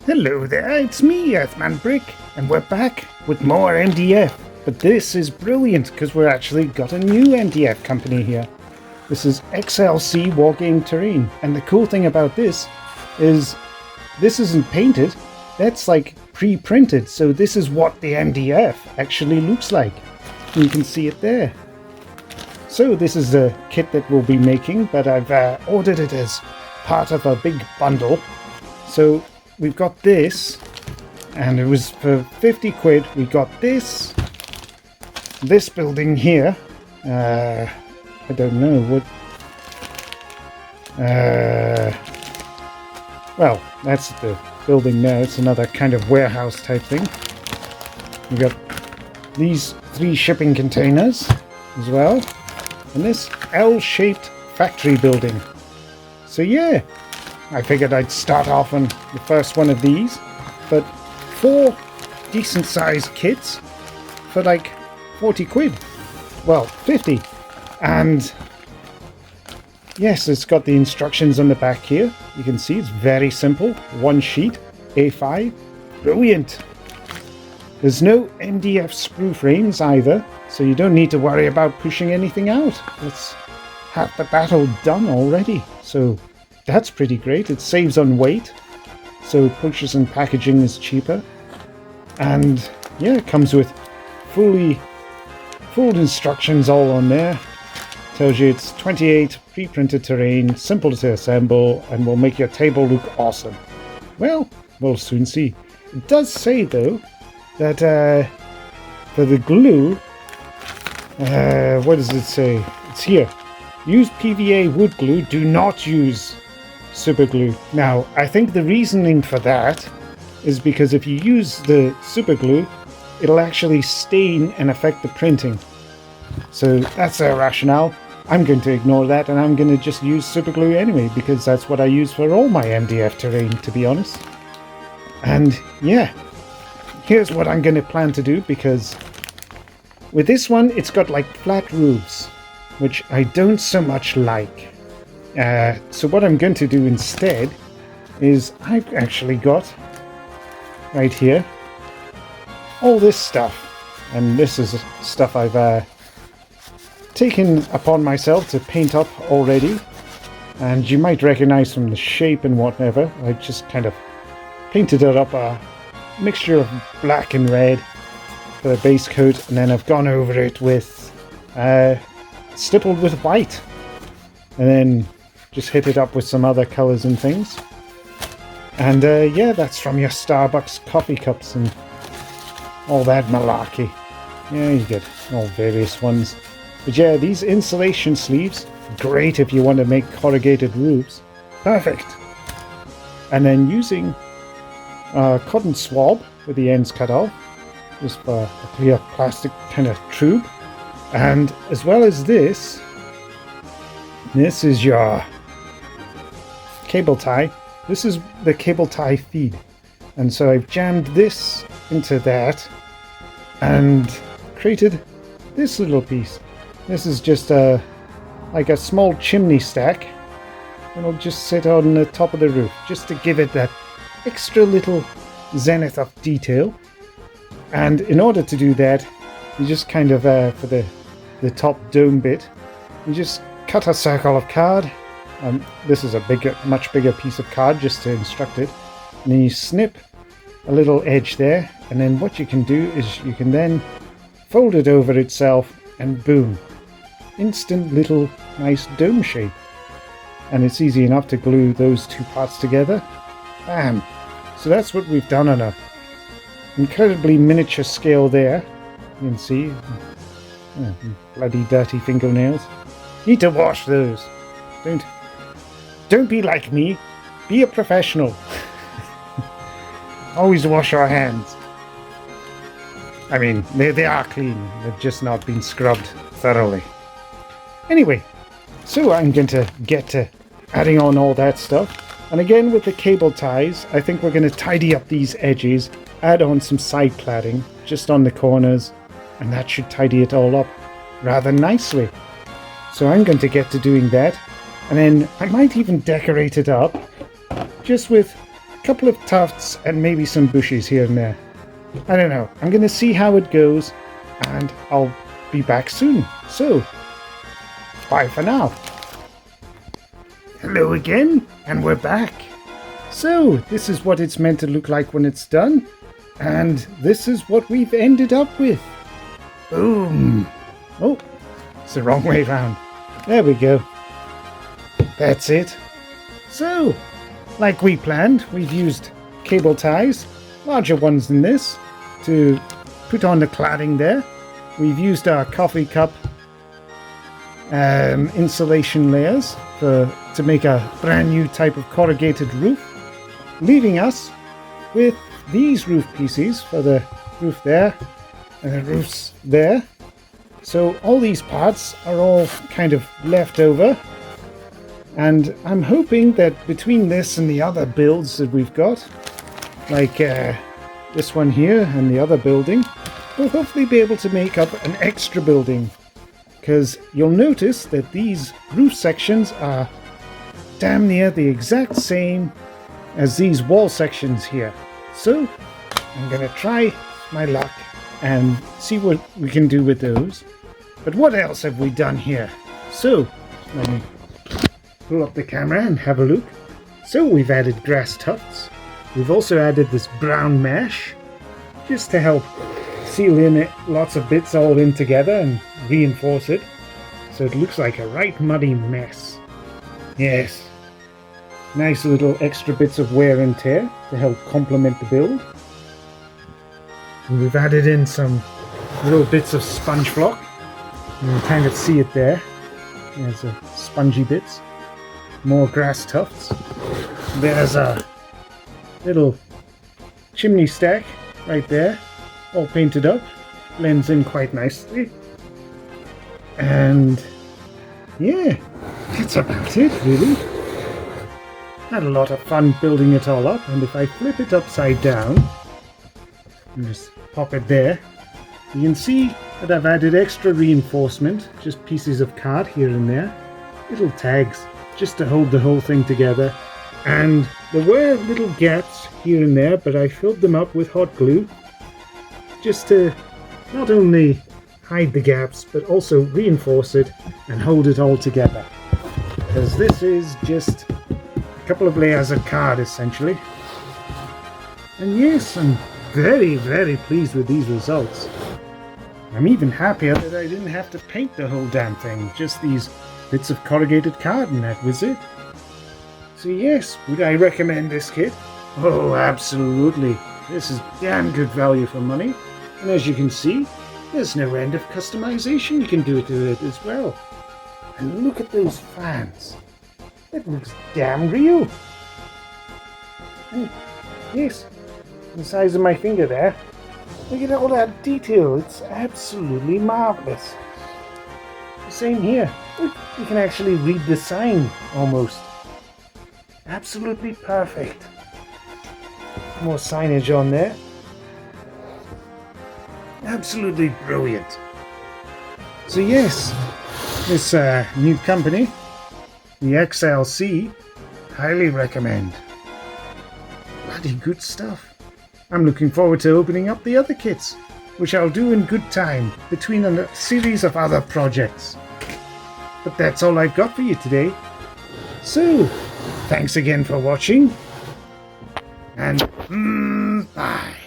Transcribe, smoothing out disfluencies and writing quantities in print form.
Hello there, it's me, earthmanbrick, and we're back with more MDF. But this is brilliant because we're actually got a new MDF company here. This is XLC Walking Terrain, and the cool thing about this is this isn't painted, that's like pre-printed, so this is what the MDF actually looks like. And you can see it there. So this is the kit that we'll be making, but I've ordered it as part of a big bundle. So we've got this, and it was for 50 quid. We got this building here. I don't know what. Well, that's the building there. It's another kind of warehouse type thing. We got these 3 shipping containers as well, and this L-shaped factory building. So yeah, I figured I'd start off on the first one of these, but 4 decent sized kits for like 40 quid. Well, 50. And yes, it's got the instructions on the back here. You can see it's very simple. 1 sheet, A5. Brilliant. There's no MDF sprue frames either, so you don't need to worry about pushing anything out. It's half the battle done already. So that's pretty great. It saves on weight, so purchase and packaging is cheaper. And yeah, it comes with full instructions all on there. Tells you it's 28 pre-printed terrain, simple to assemble, and will make your table look awesome. Well, we'll soon see. It does say though that for the glue, what does it say? It's here. Use PVA wood glue, do not use super glue. Now, I think the reasoning for that is because if you use the super glue, it'll actually stain and affect the printing. So that's their rationale. I'm going to ignore that, and I'm going to just use super glue anyway, because that's what I use for all my MDF terrain, to be honest. And yeah, here's what I'm going to plan to do, because with this one, it's got like flat roofs, which I don't so much like. So what I'm going to do instead is I've actually got right here all this stuff, and this is stuff I've taken upon myself to paint up already, and you might recognize from the shape and whatever. I just kind of painted it up a mixture of black and red for the base coat, and then I've gone over it with stippled with white, and then just hit it up with some other colors and things. And yeah, that's from your Starbucks coffee cups and all that malarkey. Yeah, you get all various ones. But yeah, these insulation sleeves, great if you want to make corrugated roofs. Perfect. And then using cotton swab with the ends cut off, just for a clear plastic kind of tube. And as well as this is your cable tie. This is the cable tie feed, and so I've jammed this into that and created this little piece. This is just like a small chimney stack. It'll just sit on the top of the roof, just to give it that extra little zenith of detail. And in order to do that, you just kind of for the top dome bit, you just cut a circle of card. This is a much bigger piece of card just to instruct it. And then you snip a little edge there, and then what you can do is you can then fold it over itself, and boom, instant little nice dome shape. And it's easy enough to glue those 2 parts together. Bam! So that's what we've done on a incredibly miniature scale there. You can see, bloody dirty fingernails. Need to wash those. Don't be like me. Be a professional. Always wash your hands. I mean, they are clean. They've just not been scrubbed thoroughly. Anyway, so I'm going to get to adding on all that stuff. And again, with the cable ties, I think we're going to tidy up these edges, add on some side cladding just on the corners, and that should tidy it all up rather nicely. So I'm going to get to doing that. And then I might even decorate it up just with couple of tufts and maybe some bushes here and there. I don't know. I'm going to see how it goes, and I'll be back soon. So, bye for now. Hello again, and we're back. So, this is what it's meant to look like when it's done, and this is what we've ended up with. Boom. Oh, it's the wrong way round. There we go. That's it. So, like we planned, we've used cable ties, larger ones than this, to put on the cladding there. We've used our coffee cup insulation layers to make a brand new type of corrugated roof, leaving us with these roof pieces for the roof there and the roofs there. So all these parts are all kind of left over, and I'm hoping that between this and the other builds that we've got, like this one here and the other building, we'll hopefully be able to make up an extra building, because you'll notice that these roof sections are damn near the exact same as these wall sections here. So I'm going to try my luck and see what we can do with those. But what else have we done here? So let me pull up the camera and have a look. So we've added grass tufts. We've also added this brown mesh just to help seal in it, lots of bits all in together and reinforce it so it looks like a right muddy mess. Yes, nice little extra bits of wear and tear to help complement the build. And we've added in some little bits of sponge block. You can kind of see it there. There's the spongy bits. More grass tufts. There's a little chimney stack right there, all painted up, blends in quite nicely. And yeah, that's about it really. Had a lot of fun building it all up, and if I flip it upside down and just pop it there, you can see that I've added extra reinforcement, just pieces of card here and there, little tags just to hold the whole thing together. And there were little gaps here and there, but I filled them up with hot glue just to not only hide the gaps but also reinforce it and hold it all together, because this is just a couple of layers of card essentially. And yes, I'm very, very pleased with these results. I'm even happier that I didn't have to paint the whole damn thing, just these bits of corrugated card, and that was it. So yes, would I recommend this kit? Oh, absolutely. This is damn good value for money. And as you can see, there's no end of customization you can do to it as well. And look at those fans. It looks damn real. And yes, the size of my finger there. Look at all that detail. It's absolutely marvelous. The same here. Look, you can actually read the sign almost. Absolutely perfect. More signage on there. Absolutely brilliant. So yes, this new company, the XLC, highly recommend. Bloody good stuff. I'm looking forward to opening up the other kits, which I'll do in good time between a series of other projects. But that's all I've got for you today. So, thanks again for watching, and bye.